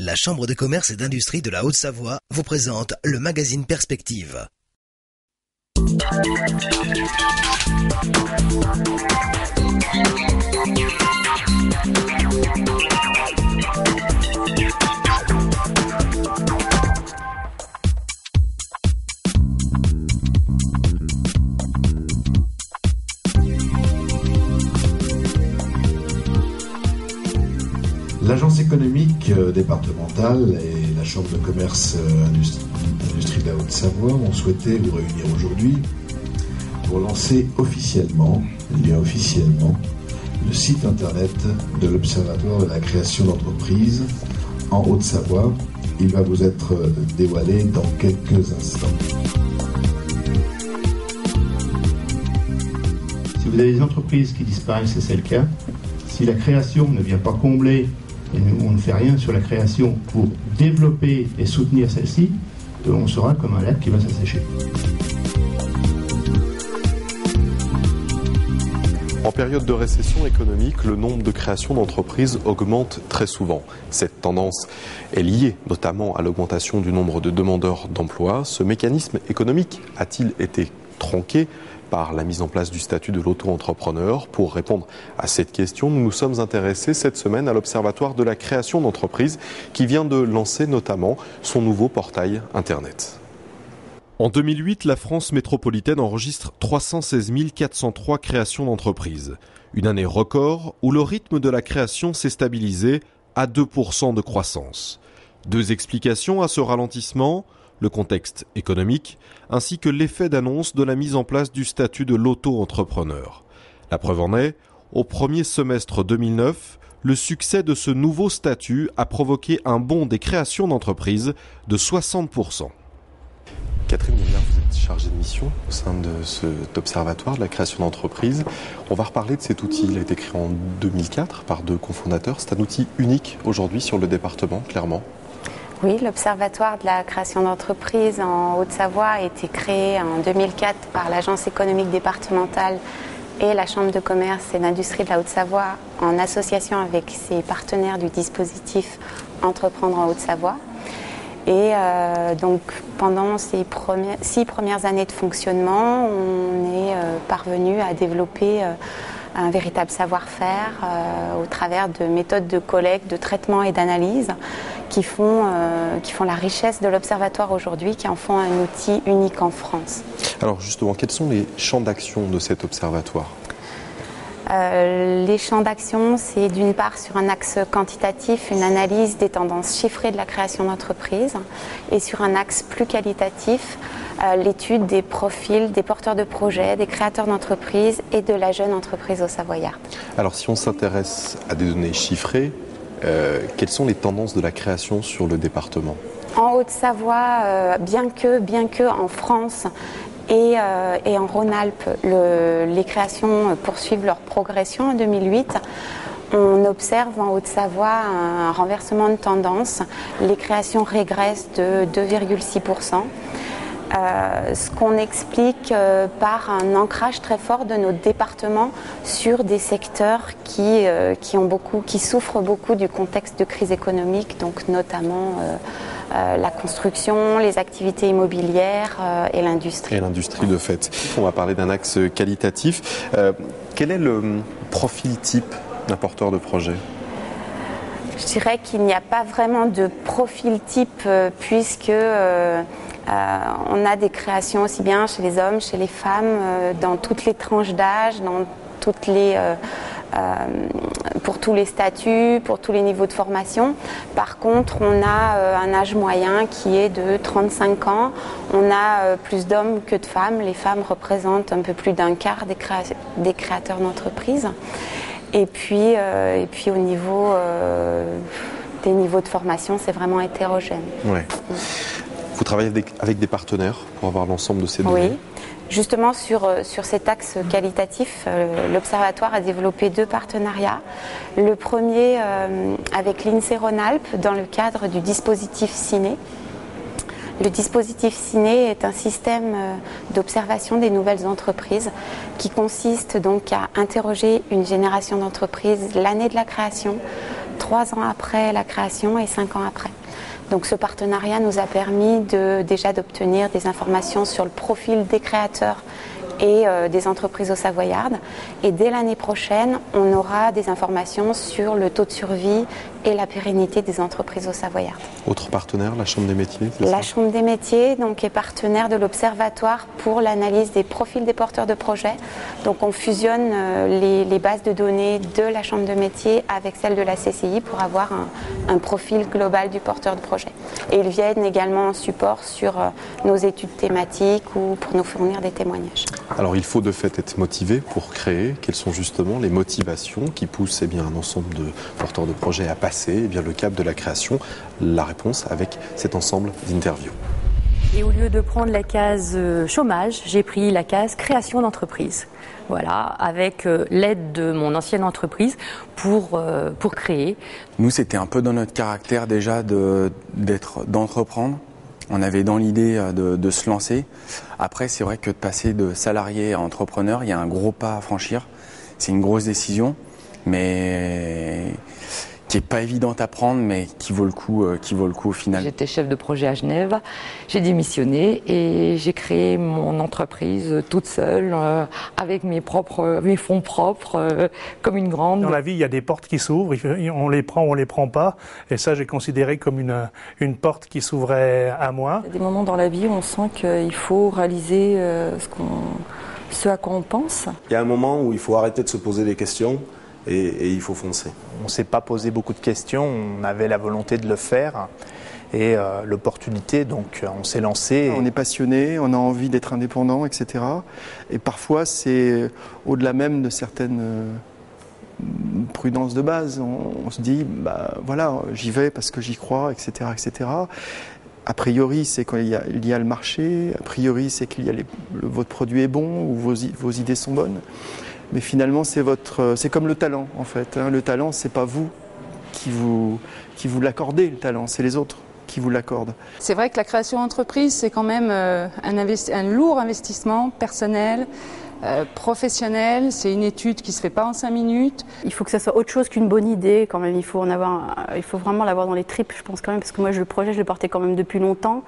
La Chambre de commerce et d'industrie de la Haute-Savoie vous présente le magazine Perspective. L'agence économique départementale et la Chambre de commerce industrie de la Haute-Savoie ont souhaité vous réunir aujourd'hui pour lancer officiellement, le site internet de l'Observatoire de la création d'entreprises en Haute-Savoie. Il va vous être dévoilé dans quelques instants. Si vous avez des entreprises qui disparaissent, et c'est le cas, si la création ne vient pas combler et on ne fait rien sur la création pour développer et soutenir celle-ci, on sera comme un lac qui va s'assécher. En période de récession économique, le nombre de créations d'entreprises augmente très souvent. Cette tendance est liée notamment à l'augmentation du nombre de demandeurs d'emploi. Ce mécanisme économique a-t-il été tronqué par la mise en place du statut de l'auto-entrepreneur? Pour répondre à cette question, nous nous sommes intéressés cette semaine à l'Observatoire de la création d'entreprises qui vient de lancer notamment son nouveau portail Internet. En 2008, la France métropolitaine enregistre 316 403 créations d'entreprises. Une année record où le rythme de la création s'est stabilisé à 2% de croissance. Deux explications à ce ralentissement: le contexte économique, ainsi que l'effet d'annonce de la mise en place du statut de l'auto-entrepreneur. La preuve en est, au premier semestre 2009, le succès de ce nouveau statut a provoqué un bond des créations d'entreprises de 60%. Catherine Mounier, vous êtes chargée de mission au sein de cet observatoire de la création d'entreprises. On va reparler de cet outil. Il a été créé en 2004 par deux cofondateurs. C'est un outil unique aujourd'hui sur le département, clairement. Oui, l'Observatoire de la création d'entreprises en Haute-Savoie a été créé en 2004 par l'Agence économique départementale et la Chambre de commerce et d'industrie de la Haute-Savoie en association avec ses partenaires du dispositif Entreprendre en Haute-Savoie. Et donc pendant ces 6 premières années de fonctionnement, on est parvenu à développer un véritable savoir-faire au travers de méthodes de collecte, de traitement et d'analyse qui font la richesse de l'Observatoire aujourd'hui, qui en font un outil unique en France. Alors justement, quels sont les champs d'action de cet observatoire ? Les champs d'action, c'est d'une part sur un axe quantitatif, une analyse des tendances chiffrées de la création d'entreprises, et sur un axe plus qualitatif, l'étude des profils des porteurs de projets, des créateurs d'entreprises et de la jeune entreprise au Savoyard. Alors si on s'intéresse à des données chiffrées, quelles sont les tendances de la création sur le département ? En Haute-Savoie, bien que en France et en Rhône-Alpes, les créations poursuivent leur progression en 2008. On observe en Haute-Savoie un renversement de tendance. Les créations régressent de 2,6%. Ce qu'on explique par un ancrage très fort de nos départements sur des secteurs qui souffrent beaucoup du contexte de crise économique, donc notamment la construction, les activités immobilières et l'industrie. Et l'industrie de fait. On va parler d'un axe qualitatif. Quel est le profil type d'un porteur de projet ? Je dirais qu'il n'y a pas vraiment de profil type puisque on a des créations aussi bien chez les hommes, chez les femmes, dans toutes les tranches d'âge, pour tous les statuts, pour tous les niveaux de formation. Par contre, on a un âge moyen qui est de 35 ans. On a plus d'hommes que de femmes. Les femmes représentent un peu plus d'un quart des créateurs d'entreprises. Et puis au niveau des niveaux de formation, c'est vraiment hétérogène. Ouais. Vous travaillez avec des partenaires pour avoir l'ensemble de ces données ? Oui, justement sur cet axe qualitatif, l'Observatoire a développé 2 partenariats. Le premier avec l'INSEE Rhône-Alpes dans le cadre du dispositif Ciné. Le dispositif Ciné est un système d'observation des nouvelles entreprises qui consiste donc à interroger une génération d'entreprises l'année de la création, 3 ans après la création et 5 ans après. Donc ce partenariat nous a permis déjà d'obtenir des informations sur le profil des créateurs et des entreprises Haut-Savoyardes. Et dès l'année prochaine, on aura des informations sur le taux de survie et la pérennité des entreprises Haut-Savoyardes. Autre partenaire, la Chambre des métiers, c'est La ça Chambre des métiers donc, est partenaire de l'Observatoire pour l'analyse des profils des porteurs de projets. Donc on fusionne les bases de données de la Chambre de métiers avec celles de la CCI pour avoir un profil global du porteur de projet. Et ils viennent également en support sur nos études thématiques ou pour nous fournir des témoignages. Alors il faut de fait être motivé pour créer. Quelles sont justement les motivations qui poussent un ensemble de porteurs de projets à passer le cap de la création? La réponse avec cet ensemble d'interviews. Et au lieu de prendre la case chômage, j'ai pris la case création d'entreprise. Voilà, avec l'aide de mon ancienne entreprise pour créer. Nous, c'était un peu dans notre caractère déjà d'entreprendre. On avait dans l'idée de se lancer. Après, c'est vrai que de passer de salarié à entrepreneur, il y a un gros pas à franchir. C'est une grosse décision, mais qui n'est pas évidente à prendre, mais qui vaut le coup au final. J'étais chef de projet à Genève, j'ai démissionné et j'ai créé mon entreprise toute seule, avec mes fonds propres, comme une grande. Dans la vie, il y a des portes qui s'ouvrent, on les prend ou on les prend pas, et ça j'ai considéré comme une porte qui s'ouvrait à moi. Il y a des moments dans la vie où on sent qu'il faut réaliser ce à quoi on pense. Il y a un moment où il faut arrêter de se poser des questions et il faut foncer. On ne s'est pas posé beaucoup de questions, on avait la volonté de le faire et l'opportunité, donc on s'est lancé. On est passionné, on a envie d'être indépendant, etc. Et parfois c'est au-delà même de certaines prudences de base. On se dit, voilà, j'y vais parce que j'y crois, etc., etc. A priori, c'est qu'il y a le marché, a priori, c'est qu'il y a votre produit est bon ou vos idées sont bonnes. Mais finalement, c'est comme le talent, en fait. Le talent, c'est pas vous qui vous l'accordez, le talent, c'est les autres qui vous l'accordent. C'est vrai que la création d'entreprise, c'est quand même un lourd investissement personnel, professionnel. C'est une étude qui se fait pas en 5 minutes. Il faut que ça soit autre chose qu'une bonne idée, quand même. Il faut vraiment l'avoir dans les tripes, je pense quand même, parce que moi, le projet, je le portais quand même depuis longtemps.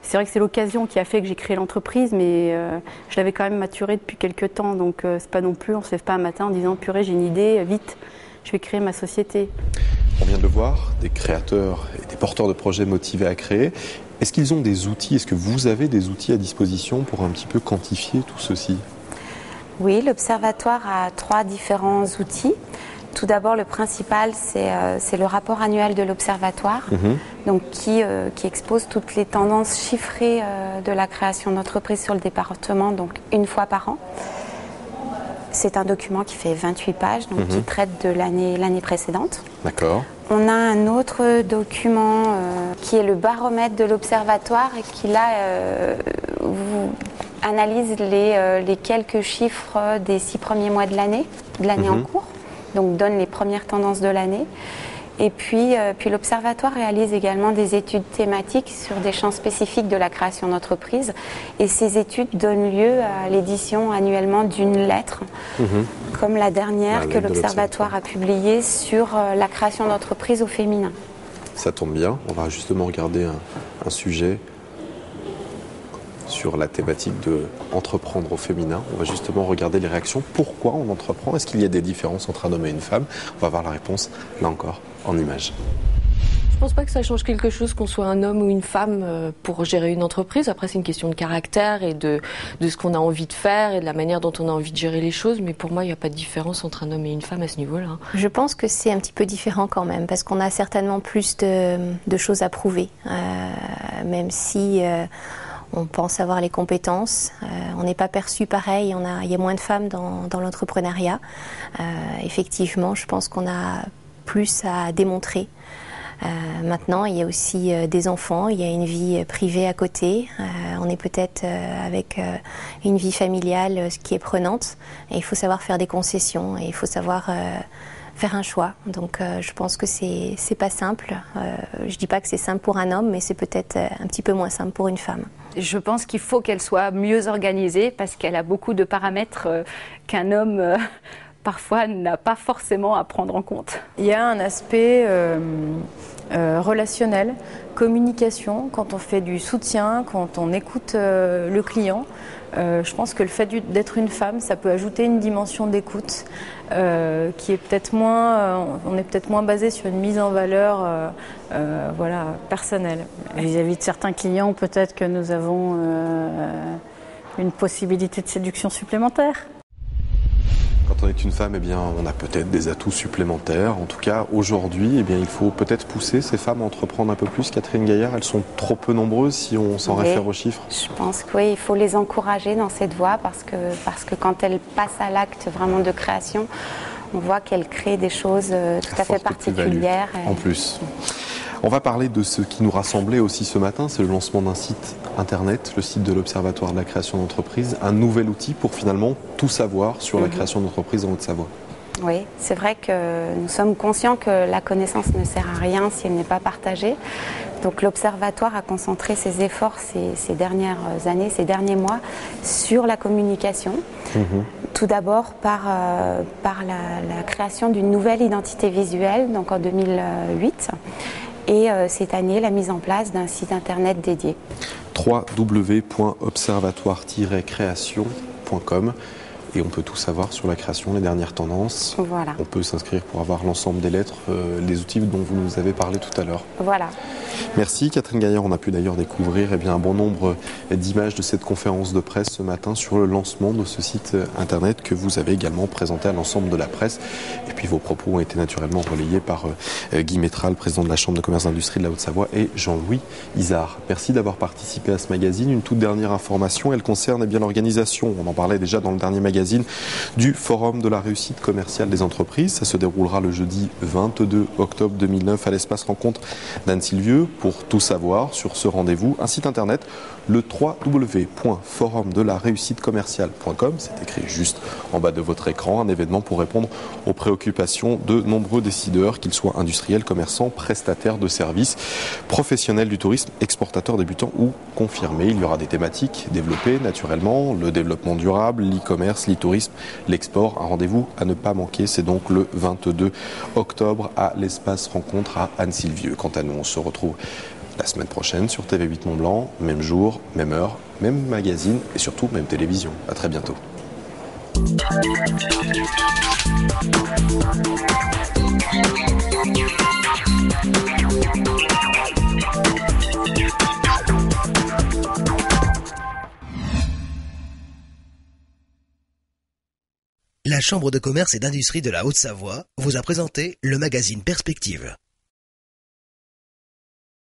C'est vrai que c'est l'occasion qui a fait que j'ai créé l'entreprise, mais je l'avais quand même maturée depuis quelques temps. Donc c'est pas non plus, on se lève pas un matin en disant purée, j'ai une idée, vite, je vais créer ma société. On vient de le voir, des créateurs et des porteurs de projets motivés à créer. Est-ce qu'ils ont des outils? Est-ce que vous avez des outils à disposition pour un petit peu quantifier tout ceci? Oui, l'Observatoire a 3 différents outils. Tout d'abord, le principal, c'est le rapport annuel de l'Observatoire, donc qui expose toutes les tendances chiffrées de la création d'entreprises sur le département, donc une fois par an. C'est un document qui fait 28 pages, donc qui traite de l'année précédente. D'accord. On a un autre document qui est le baromètre de l'Observatoire et qui là analyse les quelques chiffres des 6 premiers mois de l'année en cours. Donc donne les premières tendances de l'année. Et puis l'Observatoire réalise également des études thématiques sur des champs spécifiques de la création d'entreprise. Et ces études donnent lieu à l'édition annuellement d'une lettre, comme la dernière que l'Observatoire a publiée sur la création d'entreprise au féminin. Ça tombe bien, on va justement regarder un sujet sur la thématique de entreprendre au féminin. On va justement regarder les réactions. Pourquoi on entreprend? Est-ce qu'il y a des différences entre un homme et une femme? On va voir la réponse, là encore, en images. Je pense pas que ça change quelque chose qu'on soit un homme ou une femme pour gérer une entreprise. Après, c'est une question de caractère et de ce qu'on a envie de faire et de la manière dont on a envie de gérer les choses. Mais pour moi, il n'y a pas de différence entre un homme et une femme à ce niveau-là. Je pense que c'est un petit peu différent quand même, parce qu'on a certainement plus de choses à prouver. Même si on pense avoir les compétences, on n'est pas perçu pareil, il y a moins de femmes dans l'entrepreneuriat. Effectivement, je pense qu'on a plus à démontrer. Maintenant, il y a aussi des enfants, il y a une vie privée à côté. On est peut-être avec une vie familiale qui est prenante. Et il faut savoir faire des concessions et il faut savoir faire un choix. Donc je pense que c'est pas simple. Je dis pas que c'est simple pour un homme, mais c'est peut-être un petit peu moins simple pour une femme. Je pense qu'il faut qu'elle soit mieux organisée parce qu'elle a beaucoup de paramètres qu'un homme parfois n'a pas forcément à prendre en compte. Il y a un aspect relationnel, communication, quand on fait du soutien, quand on écoute le client. Je pense que le fait d'être une femme, ça peut ajouter une dimension d'écoute qui est peut-être moins, on est peut-être moins basé sur une mise en valeur personnelle. Vis-à-vis de certains clients, peut-être que nous avons une possibilité de séduction supplémentaire. Quand on est une femme, eh bien, on a peut-être des atouts supplémentaires. En tout cas, aujourd'hui, eh bien, il faut peut-être pousser ces femmes à entreprendre un peu plus. Catherine Gaillard, elles sont trop peu nombreuses si on s'en réfère aux chiffres. Je pense que oui, il faut les encourager dans cette voie parce que quand elles passent à l'acte vraiment de création, on voit qu'elles créent des choses tout à fait particulières. En plus. On va parler de ce qui nous rassemblait aussi ce matin, c'est le lancement d'un site internet, le site de l'Observatoire de la création d'entreprise, un nouvel outil pour finalement tout savoir sur la création d'entreprise en Haute-Savoie. Oui, c'est vrai que nous sommes conscients que la connaissance ne sert à rien si elle n'est pas partagée. Donc l'Observatoire a concentré ses efforts ces dernières années, ces derniers mois, sur la communication. Tout d'abord par la création d'une nouvelle identité visuelle, donc en 2008. Et cette année, la mise en place d'un site internet dédié. www.observatoire-création.com. Et on peut tout savoir sur la création, les dernières tendances. Voilà. On peut s'inscrire pour avoir l'ensemble des lettres, les outils dont vous nous avez parlé tout à l'heure. Voilà. Merci Catherine Gaillard. On a pu d'ailleurs découvrir un bon nombre d'images de cette conférence de presse ce matin sur le lancement de ce site internet que vous avez également présenté à l'ensemble de la presse. Et puis vos propos ont été naturellement relayés par Guy Métral, président de la Chambre de commerce et d'industrie de la Haute-Savoie, et Jean-Louis Izard. Merci d'avoir participé à ce magazine. Une toute dernière information, elle concerne l'organisation. On en parlait déjà dans le dernier magazine du Forum de la réussite commerciale des entreprises. Ça se déroulera le jeudi 22 octobre 2009 à l'espace rencontre d'Anne-Sylvieux. Pour tout savoir sur ce rendez-vous, un site internet, le www.forumdelaréussitecommerciale.com, c'est écrit juste en bas de votre écran, un événement pour répondre aux préoccupations de nombreux décideurs, qu'ils soient industriels, commerçants, prestataires de services, professionnels du tourisme, exportateurs, débutants ou confirmés. Il y aura des thématiques développées naturellement, le développement durable, l'e-commerce, l'e-tourisme, l'export. Un rendez-vous à ne pas manquer, c'est donc le 22 octobre à l'espace rencontre à Anne-Sylvieux. Quant à nous, on se retrouve la semaine prochaine sur TV8 Mont-Blanc, même jour, même heure, même magazine et surtout même télévision. À très bientôt. La Chambre de commerce et d'industrie de la Haute-Savoie vous a présenté le magazine Perspective.